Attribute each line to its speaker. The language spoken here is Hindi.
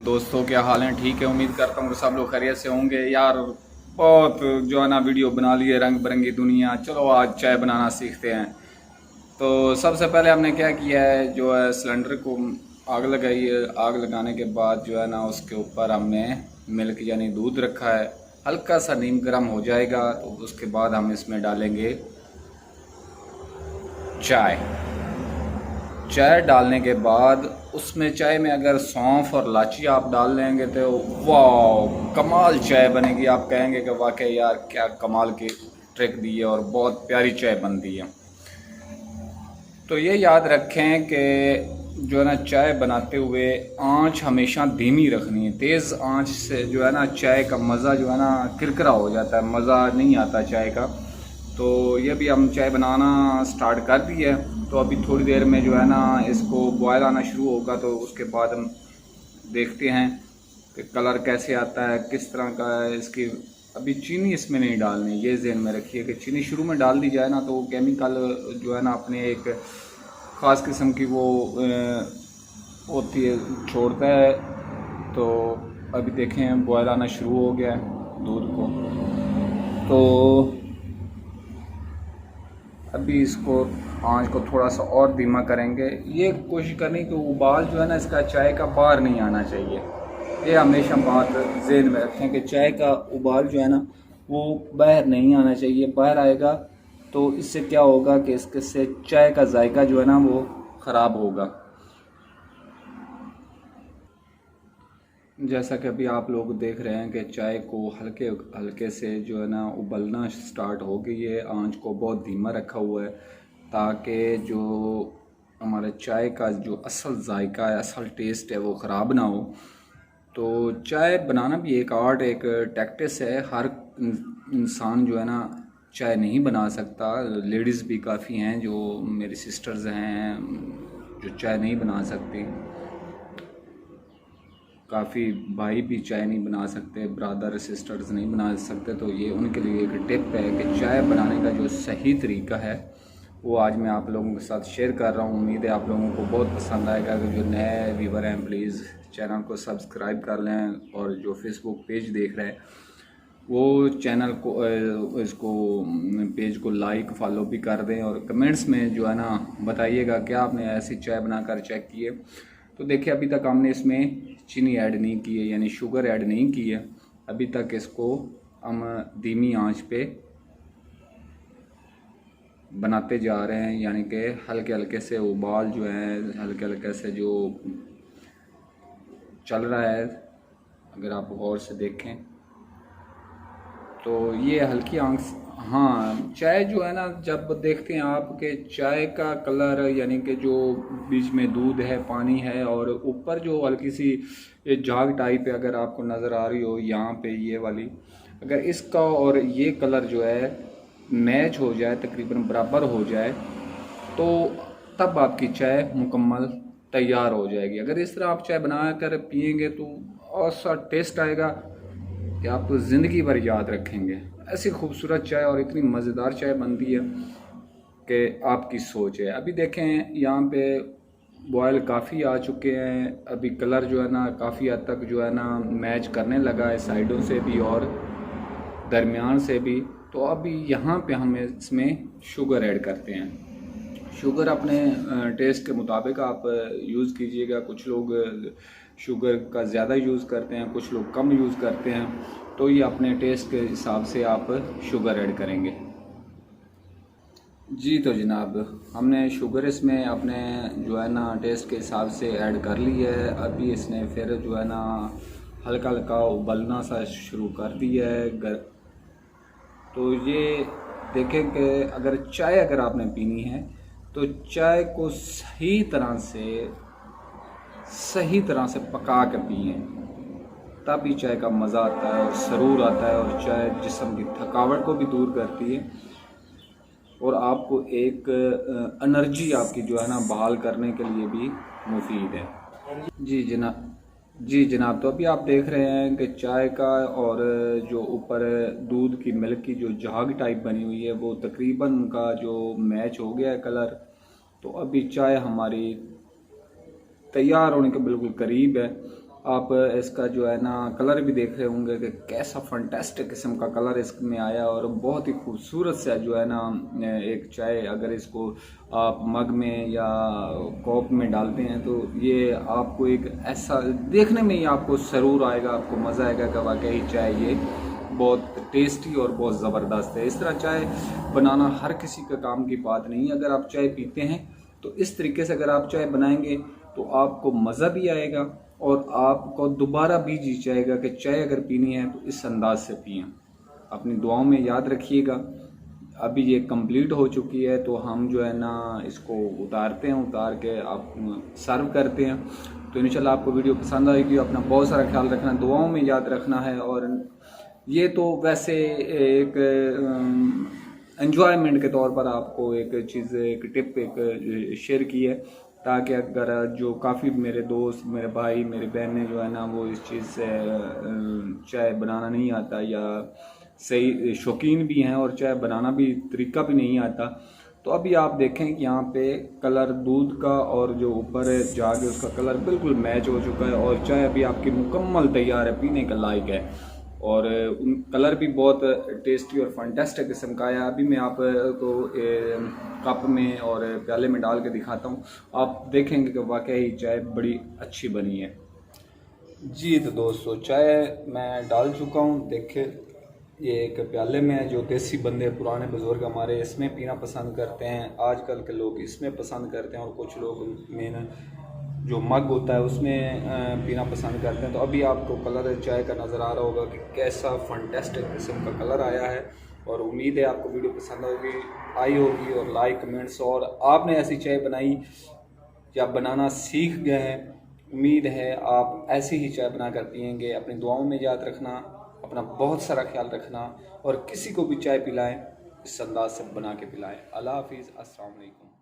Speaker 1: दोस्तों क्या हाल है? ठीक है, उम्मीद करता हूँ कि सब लोग खैरियत से होंगे। यार बहुत जो है ना वीडियो बना लिए रंग बिरंगी दुनिया। चलो आज चाय बनाना सीखते हैं। तो सबसे पहले हमने क्या किया है, जो है सिलेंडर को आग लगाई है। आग लगाने के बाद जो है ना उसके ऊपर हमने मिल्क यानी दूध रखा है। हल्का सा नीम गर्म हो जाएगा तो उसके बाद हम इसमें डालेंगे चाय। चाय डालने के बाद उसमें चाय में अगर सौंफ और इलायची आप डाल लेंगे तो वाह कमाल चाय बनेगी। आप कहेंगे कि वाकई यार क्या कमाल की ट्रिक दी है और बहुत प्यारी चाय बनती है। तो ये याद रखें कि जो है ना चाय बनाते हुए आंच हमेशा धीमी रखनी है। तेज़ आंच से जो है ना चाय का मज़ा जो है ना किरकिरा हो जाता है, मज़ा नहीं आता चाय का। तो ये भी हम चाय बनाना स्टार्ट कर दी है। तो अभी थोड़ी देर में जो है ना इसको बॉयल आना शुरू होगा, तो उसके बाद हम देखते हैं कि कलर कैसे आता है, किस तरह का है इसकी। अभी चीनी इसमें नहीं डालनी, ये ज़हन में रखिए कि चीनी शुरू में डाल दी जाए ना तो केमिकल जो है ना अपने एक ख़ास किस्म की वो होती है, छोड़ता है। तो अभी देखें बॉयल आना शुरू हो गया है दूध को। तो अभी इसको आंच को थोड़ा सा और धीमा करेंगे। ये कोशिश करनी कि उबाल जो है ना इसका चाय का बाहर नहीं आना चाहिए। ये हमेशा बात ज़हन में रखें कि चाय का उबाल जो है ना वो बाहर नहीं आना चाहिए। बाहर आएगा तो इससे क्या होगा कि इसके से चाय का जायका जो है ना वो ख़राब होगा। जैसा कि अभी आप लोग देख रहे हैं कि चाय को हल्के हल्के से जो है ना उबलना स्टार्ट हो गई है। आंच को बहुत धीमा रखा हुआ है ताकि जो हमारे चाय का जो असल जायका है, असल टेस्ट है वो ख़राब ना हो। तो चाय बनाना भी एक आर्ट, एक टैक्टिस है। हर इंसान जो है ना चाय नहीं बना सकता। लेडीज़ भी काफ़ी हैं जो मेरी सिस्टर्स हैं जो चाय नहीं बना सकती। काफ़ी भाई भी चाय नहीं बना सकते, ब्रदर सिस्टर्स नहीं बना सकते। तो ये उनके लिए एक टिप है कि चाय बनाने का जो सही तरीका है वो आज मैं आप लोगों के साथ शेयर कर रहा हूँ। उम्मीद है आप लोगों को बहुत पसंद आएगा। कि जो नए व्यूवर हैं प्लीज़ चैनल को सब्सक्राइब कर लें, और जो फेसबुक पेज देख रहे हैं वो चैनल को इसको पेज को लाइक फॉलो भी कर दें, और कमेंट्स में जो है ना बताइएगा क्या आपने ऐसी चाय बनाकर चेक की है। तो देखिए अभी तक हमने इसमें चीनी ऐड नहीं की है, यानी शुगर ऐड नहीं की है। अभी तक इसको हम धीमी आंच पे बनाते जा रहे हैं, यानी कि हल्के हल्के से उबाल जो है हल्के हल्के से जो चल रहा है। अगर आप गौर से देखें तो ये हल्की आंच। हाँ चाय जो है ना जब देखते हैं आप कि चाय का कलर यानी कि जो बीच में दूध है, पानी है, और ऊपर जो हल्की सी ये झाग टाइप है अगर आपको नज़र आ रही हो यहाँ पे ये वाली, अगर इसका और ये कलर जो है मैच हो जाए, तकरीबन बराबर हो जाए, तो तब आपकी चाय मुकम्मल तैयार हो जाएगी। अगर इस तरह आप चाय बना कर पियेंगे तो ऐसा टेस्ट आएगा कि आप तो ज़िंदगी भर याद रखेंगे। ऐसी खूबसूरत चाय और इतनी मज़ेदार चाय बनती है कि आपकी सोच है। अभी देखें यहाँ पे बॉयल काफ़ी आ चुके हैं। अभी कलर जो है ना काफ़ी हद तक जो है ना मैच करने लगा है, साइडों से भी और दरमियान से भी। तो अभी यहाँ पे हम इसमें शुगर ऐड करते हैं। शुगर अपने टेस्ट के मुताबिक आप यूज़ कीजिएगा। कुछ लोग शुगर का ज़्यादा यूज़ करते हैं, कुछ लोग कम यूज़ करते हैं। तो ये अपने टेस्ट के हिसाब से आप शुगर ऐड करेंगे। जी तो जनाब हमने शुगर इसमें अपने जो है ना टेस्ट के हिसाब से ऐड कर ली है। अभी इसने फिर जो है ना हल्का हल्का उबलना सा शुरू कर दिया है। तो ये देखें कि अगर आपने पीनी है तो चाय को सही तरह से पका के पिए, तभी चाय का मज़ा आता है और सरूर आता है। और चाय जिस्म की थकावट को भी दूर करती है और आपको एक एनर्जी आपकी जो है ना बहाल करने के लिए भी मुफीद है। जी जनाब तो अभी आप देख रहे हैं कि चाय का और जो ऊपर दूध की मिल्क की जो झाग टाइप बनी हुई है वो तकरीबन उनका जो मैच हो गया है कलर। तो अभी चाय हमारी तैयार होने के बिल्कुल करीब है। आप इसका जो है ना कलर भी देख रहे होंगे कि कैसा फंटेस्टिक किस्म का कलर इसमें आया, और बहुत ही खूबसूरत सा जो है ना एक चाय अगर इसको आप मग में या कप में डालते हैं तो ये आपको एक ऐसा देखने में ही आपको सरूर आएगा, आपको मज़ा आएगा कि वाकई चाय ये बहुत टेस्टी और बहुत ज़बरदस्त है। इस तरह चाय बनाना हर किसी का काम की बात नहीं है। अगर आप चाय पीते हैं तो इस तरीके से अगर आप चाय बनाएंगे तो आपको मज़ा भी आएगा और आपको दोबारा भी जी चाहेगा कि चाय अगर पीनी है तो इस अंदाज से पिएं। अपनी दुआओं में याद रखिएगा। अभी ये कंप्लीट हो चुकी है तो हम जो है ना इसको उतारते हैं, उतार के आप सर्व करते हैं। तो इंशाल्लाह आपको वीडियो पसंद आएगी। अपना बहुत सारा ख्याल रखना, दुआओं में याद रखना है। और ये तो वैसे एक एंजॉयमेंट के तौर पर आपको एक चीज़, एक टिप एक शेयर की है, ताकि अगर जो काफ़ी मेरे दोस्त, मेरे भाई, मेरी बहनें जो है ना वो इस चीज़ से चाय बनाना नहीं आता या सही शौकीन भी हैं और चाय बनाना भी तरीका भी नहीं आता, तो अभी आप देखें कि यहाँ पे कलर दूध का और जो ऊपर जाग है उसका कलर बिल्कुल मैच हो चुका है और चाय अभी आपकी मुकम्मल तैयार है, पीने का लायक है। और कलर भी बहुत टेस्टी और फंटेस्टिक किस्म का है। अभी मैं आपको कप में और प्याले में डाल के दिखाता हूँ, आप देखेंगे कि वाकई चाय बड़ी अच्छी बनी है। जी तो दोस्तों, चाय मैं डाल चुका हूँ। देखे ये एक प्याले में है, जो देसी बंदे पुराने बुजुर्ग हमारे इसमें पीना पसंद करते हैं, आजकल के लोग इसमें पसंद करते हैं और कुछ लोग मेन जो मग होता है उसमें पीना पसंद करते हैं। तो अभी आपको कलर चाय का नज़र आ रहा होगा कि कैसा फंटेस्टिक किस्म का कलर आया है। और उम्मीद है आपको वीडियो पसंद आई होगी और लाइक कमेंट्स, और आपने ऐसी चाय बनाई या बनाना सीख गए हैं, उम्मीद है आप ऐसी ही चाय बना कर पिएंगे। अपनी दुआओं में याद रखना, अपना बहुत सारा ख्याल रखना और किसी को भी चाय पिलाएं इस अंदाज से बना के पिलाएं। अल्लाह हाफिज़, अस्सलाम वालेकुम।